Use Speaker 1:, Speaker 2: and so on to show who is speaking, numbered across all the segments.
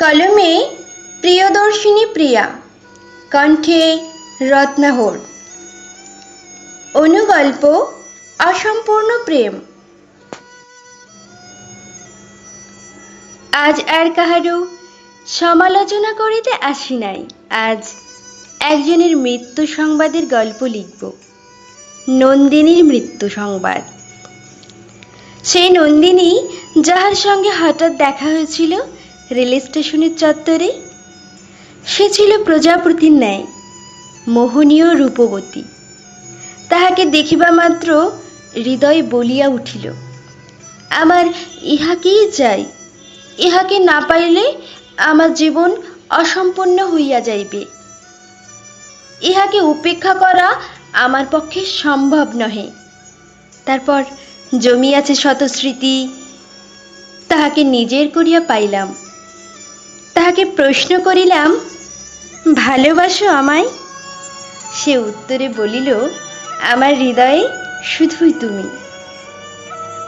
Speaker 1: কলমে প্রিয়দর্শিনী প্রিয়া, কণ্ঠে রত্নাহর। অনুগল্প অসম্পূর্ণ প্রেম। আজ আর কাহারও সমালোচনা করিতে আসি নাই। আজ একজনের মৃত্যু সংবাদের গল্প লিখব। নন্দিনীর মৃত্যু সংবাদ। সেই নন্দিনী যাহার সঙ্গে হঠাৎ দেখা হয়েছিল রেল স্টেশনের চত্বরে, সে ছিল প্রজাপতির ন্যায় মোহনীয় রূপবতী। তাহাকে দেখিবা মাত্র হৃদয় বলিয়া উঠিল, আমার ইহাকেই চাই, ইহাকে না পাইলে আমার জীবন অসম্পূর্ণ হইয়া যাইবে। ইহাকে উপেক্ষা করা আমার পক্ষে সম্ভব নহে। তারপর জমিয়াছে শত স্মৃতি, তাহাকে নিজের করিয়া পাইলাম। তাহাকে প্রশ্ন করিলাম, ভালোবাসো আমায়? সে উত্তরে বলিল, আমার হৃদয়ে শুধুই তুমি।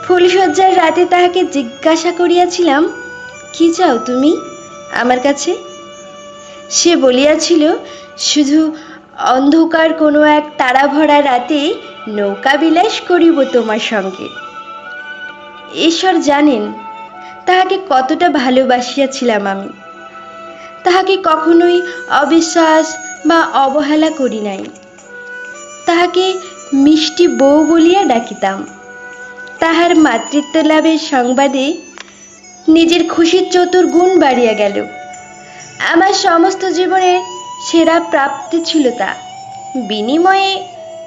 Speaker 1: ফুলশয্যার রাতে তাহাকে জিজ্ঞাসা করিয়াছিলাম, কি চাও তুমি আমার কাছে? সে বলিয়াছিল, শুধু অন্ধকার কোনো এক তারাভরা রাতে নৌকা বিলাস করিব তোমার সঙ্গে। ঈশ্বর জানেন তাহাকে কতটা ভালোবাসিয়াছিলাম আমি। তাহাকে কখনোই অবিশ্বাস বা অবহেলা করি নাই। তাহাকে মিষ্টি বউ বলিয়া ডাকিতাম। তাহার মাতৃত্ব লাভের সংবাদে নিজের খুশির চতুর্গুণ বাড়িয়া গেল। আমার সমস্ত জীবনের সেরা প্রাপ্তি ছিল তা। বিনিময়ে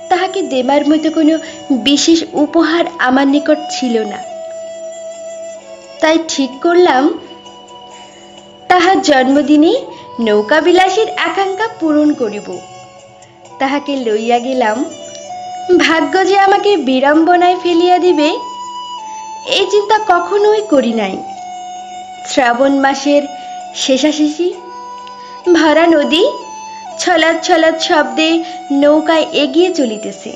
Speaker 1: তাহাকে দেবার মতো কোনো বিশেষ উপহার আমার নিকট ছিল না। তাই ঠিক করলাম, তাহার জন্মদিনে নৌকা বিলাসের আকাঙ্ক্ষা পূরণ করিব। তাহাকে লইয়া গেলাম। ভাগ্য যে আমাকে বিড়ম্বনায় ফেলিয়া দিবে এই চিন্তা কখনোই করি নাই। শ্রাবণ মাসের শেষাশেষি, ভরা নদী ছলাৎ ছলাৎ শব্দে নৌকায় এগিয়ে চলিতেছে।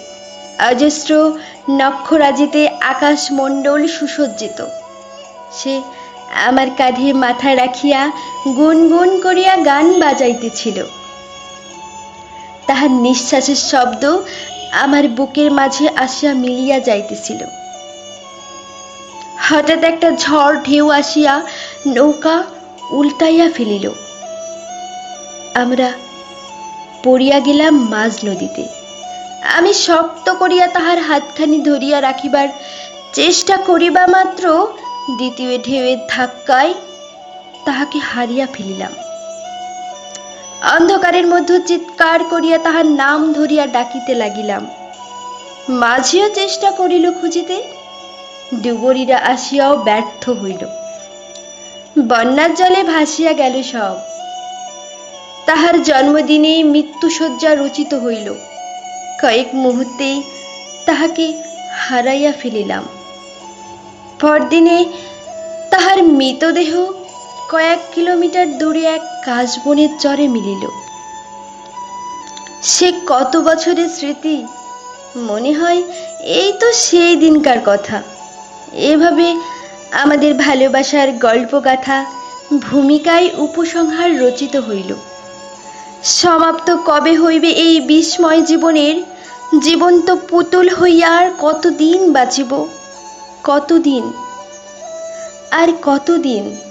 Speaker 1: অজস্র নক্ষরাজিতে আকাশমণ্ডল সুসজ্জিত। সে আমার কাঁধে মাথা রাখিয়া গুনগুন করিয়া গান বাজাইতেছিল। তাহার নিঃশ্বাসের শব্দ আমার বুকের মাঝে আসিয়া মিলিয়া যাইতেছিল। হঠাৎ একটা ঝড় ঢেউ আসিয়া নৌকা উল্টাইয়া ফেলিল। আমরা পড়িয়া গেলাম মাঝ নদীতে। আমি শক্ত করিয়া তাহার হাতখানি ধরিয়া রাখিবার চেষ্টা করিবা মাত্র দ্বিতীয় ঢেউয়ের ধাক্কায় তাহাকে হারিয়া ফেলিলাম। অন্ধকারের মধ্যে চিৎকার করিয়া তাহার নাম ধরিয়া ডাকিতে লাগিলাম। মাঝিও চেষ্টা করিল খুঁজিতে, ডুবুরিরা আসিয়াও ব্যর্থ হইল। বন্যার জলে ভাসিয়া গেল সব। তাহার জন্মদিনে মৃত্যুশয্যা রচিত হইল। কয়েক মুহূর্তেই তাহাকে হারাইয়া ফেলিলাম। পরদিনে তাহার মৃতদেহ কয়েক কিলোমিটার দূরে এক কাশবনের চরে মিলিল। সে কত বছরের স্মৃতি! মনে হয় এই তো সেই দিনকার কথা। এভাবে আমাদের ভালোবাসার গল্পগাথা ভূমিকায় উপসংহার রচিত হইল। সমাপ্ত কবে হইবে এই বিস্ময় জীবনের? জীবন্ত পুতুল হইয়া আর কতদিন বাঁচিব? কতদিন আর কতদিন?